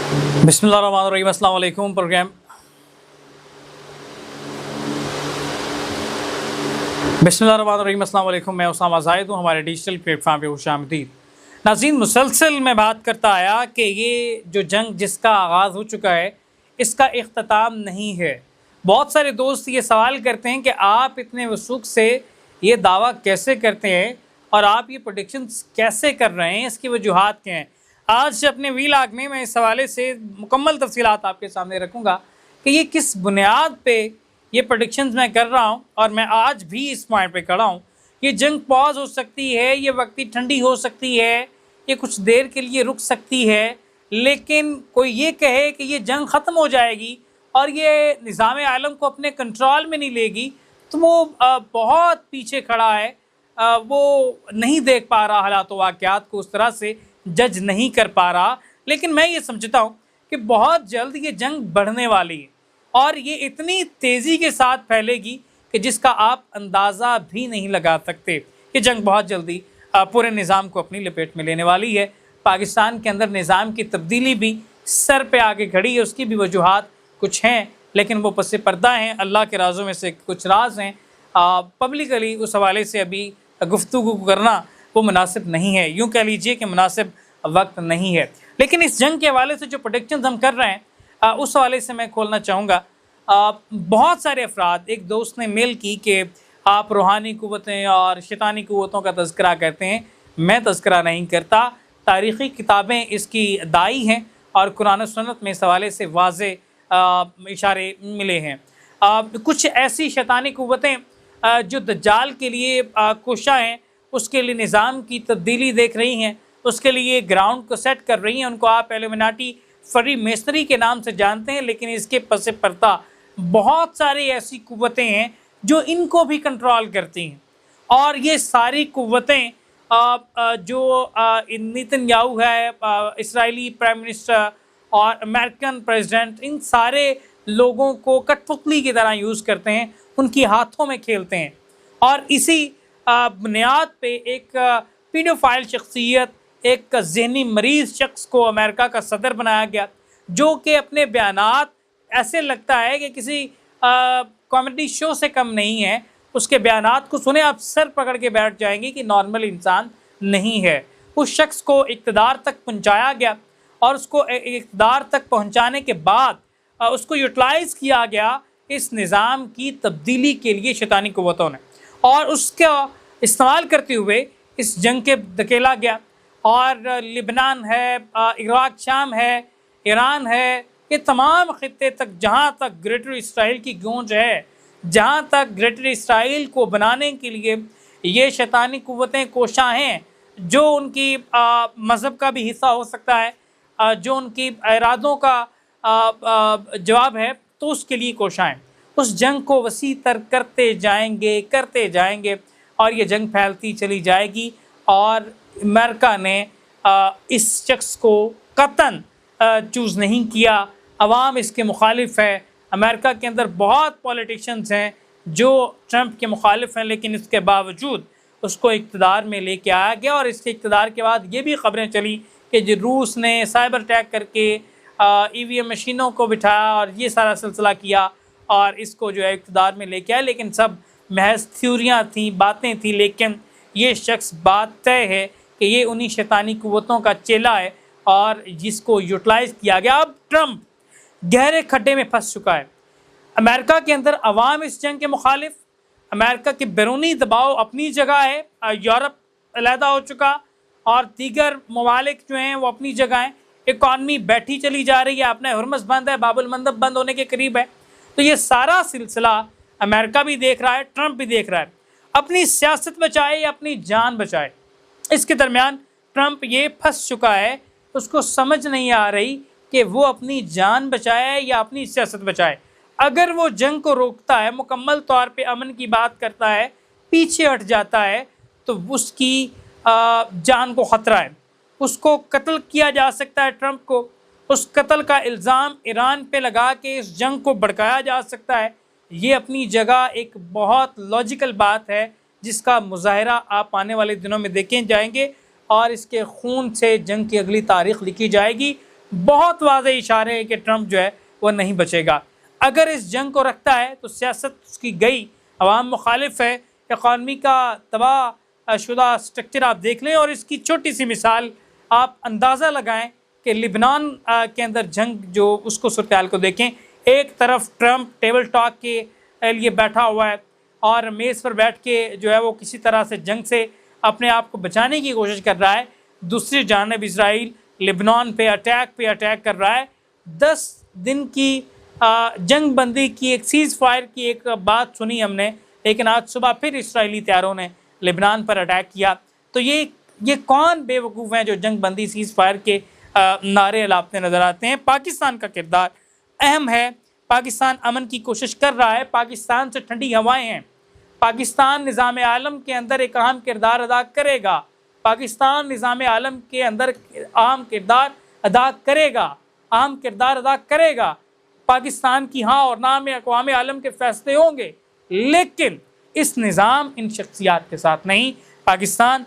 बिस्मिल्लाहिर्रहमानिर्रहीम। अस्सलाम वालेकुम। प्रोग्राम बिस्मिल्लाहिर्रहमानिर्रहीम। अस्सलाम वालेकुम। मैं उसामा ज़ाहिद हूँ। हमारे डिजिटल प्लेटफॉर्म पे खुशामदीद। नाज़रीन, मुसलसल मैं बात करता आया कि ये जो जंग जिसका आगाज़ हो चुका है, इसका इख्तिताम नहीं है। बहुत सारे दोस्त ये सवाल करते हैं कि आप इतने वसूख से ये दावा कैसे करते हैं और आप ये प्रेडिक्शंस कैसे कर रहे हैं, इसकी वजूहात क्या हैं। आज अपने वीलॉग में मैं इस हवाले से मुकम्मल तफसीलात आपके सामने रखूँगा कि ये किस बुनियाद पे ये प्रेडिक्शंस मैं कर रहा हूँ और मैं आज भी इस पॉइंट पे खड़ा हूँ। ये जंग पॉज हो सकती है, ये वक्ती ठंडी हो सकती है, ये कुछ देर के लिए रुक सकती है, लेकिन कोई ये कहे कि ये जंग ख़त्म हो जाएगी और ये निज़ाम आलम को अपने कंट्रोल में नहीं लेगी, तो वो बहुत पीछे खड़ा है। वो नहीं देख पा रहा हालात व वाक़यात को, उस तरह से जज नहीं कर पा रहा। लेकिन मैं ये समझता हूँ कि बहुत जल्द ये जंग बढ़ने वाली है और ये इतनी तेज़ी के साथ फैलेगी कि जिसका आप अंदाज़ा भी नहीं लगा सकते। ये जंग बहुत जल्दी पूरे निज़ाम को अपनी लपेट में लेने वाली है। पाकिस्तान के अंदर निज़ाम की तब्दीली भी सर पे आगे खड़ी है। उसकी भी वजूहात कुछ हैं, लेकिन वो पस पर्दा हैं। अल्लाह के राज़ों में से कुछ राज हैं। पब्लिकली उस हवाले से अभी गुफ्तगू करना वो मुनासिब नहीं है। यूँ कह लीजिए कि मुनासिब वक्त नहीं है। लेकिन इस जंग के हवाले से जो प्रेडिक्शंस हम कर रहे हैं, उस हवाले से मैं खोलना चाहूँगा। बहुत सारे अफराद, एक दोस्त ने मेल की कि आप रूहानी क़ुव्वतें और शैतानी क़ुव्वतों का तज़किरा करते हैं। मैं तज़किरा नहीं करता। तारीख़ी किताबें इसकी दाई हैं और कुरान और सुन्नत में इस हवाले से वाज़े इशारे मिले हैं। कुछ ऐसी शैतानी क़ुव्वतें जो दज्जाल के लिए कोशा हैं, उसके लिए निज़ाम की तब्दीली देख रही हैं, उसके लिए ग्राउंड को सेट कर रही हैं। उनको आप इल्यूमिनाटी फ्री मेसनरी के नाम से जानते हैं, लेकिन इसके पस पर्दा बहुत सारी ऐसी क़ुव्वतें हैं जो इनको भी कंट्रोल करती हैं। और ये सारी क़ुव्वतें जो नेतन्याहू है, इसराइली प्राइम मिनिस्टर और अमेरिकन प्रेसिडेंट, इन सारे लोगों को कठपुतली की तरह यूज़ करते हैं, उनकी हाथों में खेलते हैं। और इसी बुनियाद पे एक पीडोफाइल शख्सियत, एक ज़हनी मरीज़ शख्स को अमेरिका का सदर बनाया गया, जो कि अपने बयानात ऐसे लगता है कि किसी कॉमेडी शो से कम नहीं है। उसके बयानात को सुने आप सर पकड़ के बैठ जाएंगे कि नॉर्मल इंसान नहीं है। उस शख्स को इक़्तिदार तक पहुंचाया गया और उसको इक़्तिदार तक पहुंचाने के बाद उसको यूटिलाइज़ किया गया इस निज़ाम की तब्दीली के लिए शैतानी क़ुव्वतों ने, और उसका इस्तेमाल करते हुए इस जंग के धकेला गया। और लिबनान है, इराक़, शाम है, ईरान है, ये तमाम ख़ित्ते तक, जहाँ तक ग्रेटर इसराइल की गूंज है, जहाँ तक ग्रेटर इसराइल को बनाने के लिए ये शैतानी क़ुव्वतें कोशा हैं, जो उनकी मज़हब का भी हिस्सा हो सकता है, जो उनकी इरादों का जवाब है, तो उसके लिए कोशा हैं। उस जंग को वसी तर करते जाएंगे और ये जंग फैलती चली जाएगी। और अमेरिका ने इस शख्स को कतन चूज़ नहीं किया। अवाम इसके मुखालिफ है। अमेरिका के अंदर बहुत पॉलिटिशियंस हैं जो ट्रंप के मुखालिफ हैं, लेकिन इसके बावजूद उसको इक़्तिदार में लेके आया गया। और इसके इक़्तिदार के बाद ये भी ख़बरें चली कि जो रूस ने साइबर अटैक करके EVM मशीनों को बिठाया और ये सारा सिलसिला किया और इसको जो है इक़्तिदार में लेके आया। लेकिन सब महज थ्योरियाँ थी, बातें थी। लेकिन ये शख्स बात तय है कि ये उन्हीं शैतानी क़ुव्वतों का चेला है और जिसको यूटिलाइज़ किया गया। अब ट्रंप गहरे खड्डे में फंस चुका है। अमेरिका के अंदर अवाम इस जंग के मुखालिफ, अमेरिका के बैरूनी दबाव अपनी जगह है, यूरोप अलहदा हो चुका और दीगर ममालिक जो हैं वो अपनी जगह हैं। इकॉनमी बैठी चली जा रही है, अपना हुरमस बंद है, बाबुल मंदब बंद होने के करीब है। तो ये सारा सिलसिला अमेरिका भी देख रहा है, ट्रंप भी देख रहा है। अपनी सियासत बचाए या अपनी जान बचाए, इसके दरमियान ट्रंप ये फंस चुका है। उसको समझ नहीं आ रही कि वो अपनी जान बचाए या अपनी सियासत बचाए। अगर वो जंग को रोकता है, मुकम्मल तौर पे अमन की बात करता है, पीछे हट जाता है, तो उसकी जान को ख़तरा है। उसको कत्ल किया जा सकता है। ट्रंप को उस कत्ल का इल्ज़ाम ईरान पे लगा के इस जंग को भड़काया जा सकता है। ये अपनी जगह एक बहुत लॉजिकल बात है, जिसका मुज़ाहरा आप आने वाले दिनों में देखें जाएंगे और इसके खून से जंग की अगली तारीख़ लिखी जाएगी। बहुत वाज़ेह इशारे हैं कि ट्रंप जो है वो नहीं बचेगा। अगर इस जंग को रखता है तो सियासत उसकी गई, अवाम मुखालिफ है, इकॉनमी का तबाह शुदा स्ट्रक्चर आप देख लें। और इसकी छोटी सी मिसाल आप अंदाज़ा लगाएं कि लिबनान के अंदर जंग जो उसको सूरत को देखें। एक तरफ ट्रंप टेबल टॉक के लिए बैठा हुआ है और मेज़ पर बैठ के जो है वो किसी तरह से जंग से अपने आप को बचाने की कोशिश कर रहा है। दूसरी जानब इजराइल लिबनान पे अटैक कर रहा है। 10 दिन की जंग बंदी की, एक सीज़ फायर की एक बात सुनी हमने, लेकिन आज सुबह फिर इसराइली तैयारों ने लिबनान पर अटैक किया। तो ये कौन बेवकूफ़ हैं जो जंग बंदी सीज़ फायर के नारे लाते नज़र आते हैं। पाकिस्तान का किरदार अहम है। पाकिस्तान अमन की कोशिश कर रहा है, पाकिस्तान से ठंडी हवाएं हैं, पाकिस्तान निज़ाम आलम के अंदर एक अहम किरदार अदा करेगा, पाकिस्तान निज़ाम आलम के अंदर अहम किरदार अदा करेगा। पाकिस्तान की हाँ और ना में अक़वाम आलम के फैसले होंगे, लेकिन इस निज़ाम इन शख्सियात के साथ नहीं। पाकिस्तान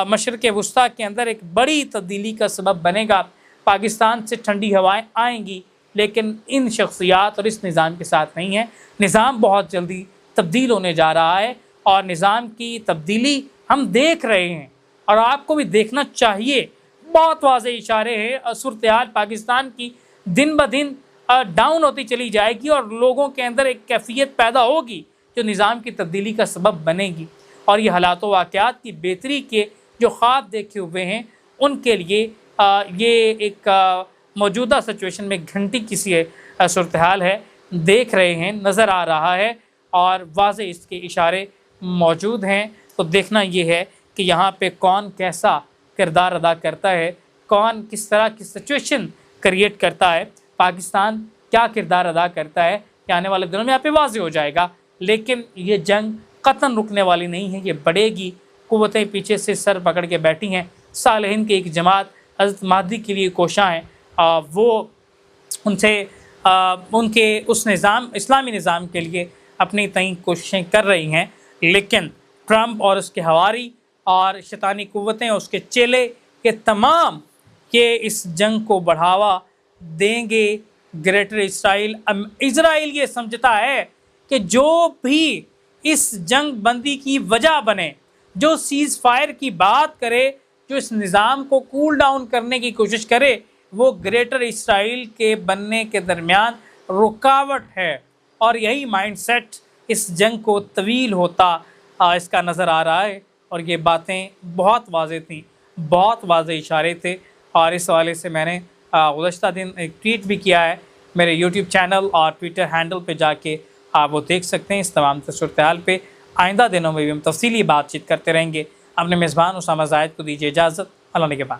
मशरिक़ वुस्ता के अंदर एक बड़ी तब्दीली का सबब बनेगा। पाकिस्तान से ठंडी हवाएं आएंगी, लेकिन इन शख्सियात और इस निज़ाम के साथ नहीं है। निज़ाम बहुत जल्दी तब्दील होने जा रहा है और निज़ाम की तब्दीली हम देख रहे हैं और आपको भी देखना चाहिए। बहुत वाज़ेह इशारे हैं। सूरत-ए-हाल पाकिस्तान की दिन ब दिन डाउन होती चली जाएगी और लोगों के अंदर एक कैफियत पैदा होगी जो निज़ाम की तब्दीली का सबब बनेगी। और ये हालात व वाक़यात की बेहतरी के जो ख्वाब देखे हुए हैं उनके लिए ये एक मौजूदा सिचुएशन में घंटी की सी सूरत-ए-हाल है, देख रहे हैं, नज़र आ रहा है और वाज़ेह इसके इशारे मौजूद हैं। तो देखना ये है कि यहाँ पे कौन कैसा किरदार अदा करता है, कौन किस तरह की सिचुएशन क्रिएट करता है, पाकिस्तान क्या किरदार अदा करता है, ये आने वाले दिनों में यहाँ पे वाज़ेह हो जाएगा। लेकिन ये जंग कतन रुकने वाली नहीं है, ये बढ़ेगी। कुव्वतें पीछे से सर पकड़ के बैठी हैं। सालेहीन की एक जमात हज़रत महदी के लिए कोशां है, वो उनसे उनके उस निज़ाम इस्लामी निज़ाम के लिए अपनी तय कोशिशें कर रही हैं। लेकिन ट्रंप और उसके हवारी और शैतानी कुव्वतें, उसके चेले के तमाम ये इस जंग को बढ़ावा देंगे। ग्रेटर इज़राइल ये समझता है कि जो भी इस जंग बंदी की वजह बने, जो सीज़ फायर की बात करे, जो इस निज़ाम को कूल डाउन करने की कोशिश करे, वो ग्रेटर इज़राइल के बनने के दरमियान रुकावट है। और यही माइंडसेट इस जंग को तवील होता इसका नज़र आ रहा है। और ये बातें बहुत वाज़ेह थी, बहुत वाज़ेह इशारे थे। और इस हवाले से मैंने गुज़श्ता दिन एक ट्वीट भी किया है मेरे यूट्यूब चैनल और ट्विटर हैंडल पे जाके आप वो देख सकते हैं। इस तमाम सूरत-ए-हाल पे आइंदा दिनों में भी हम तफसीली बातचीत करते रहेंगे। अपने मेज़बान उसामा ज़ाहिद को दीजिए इजाज़त। अल्लाह ने के बाद।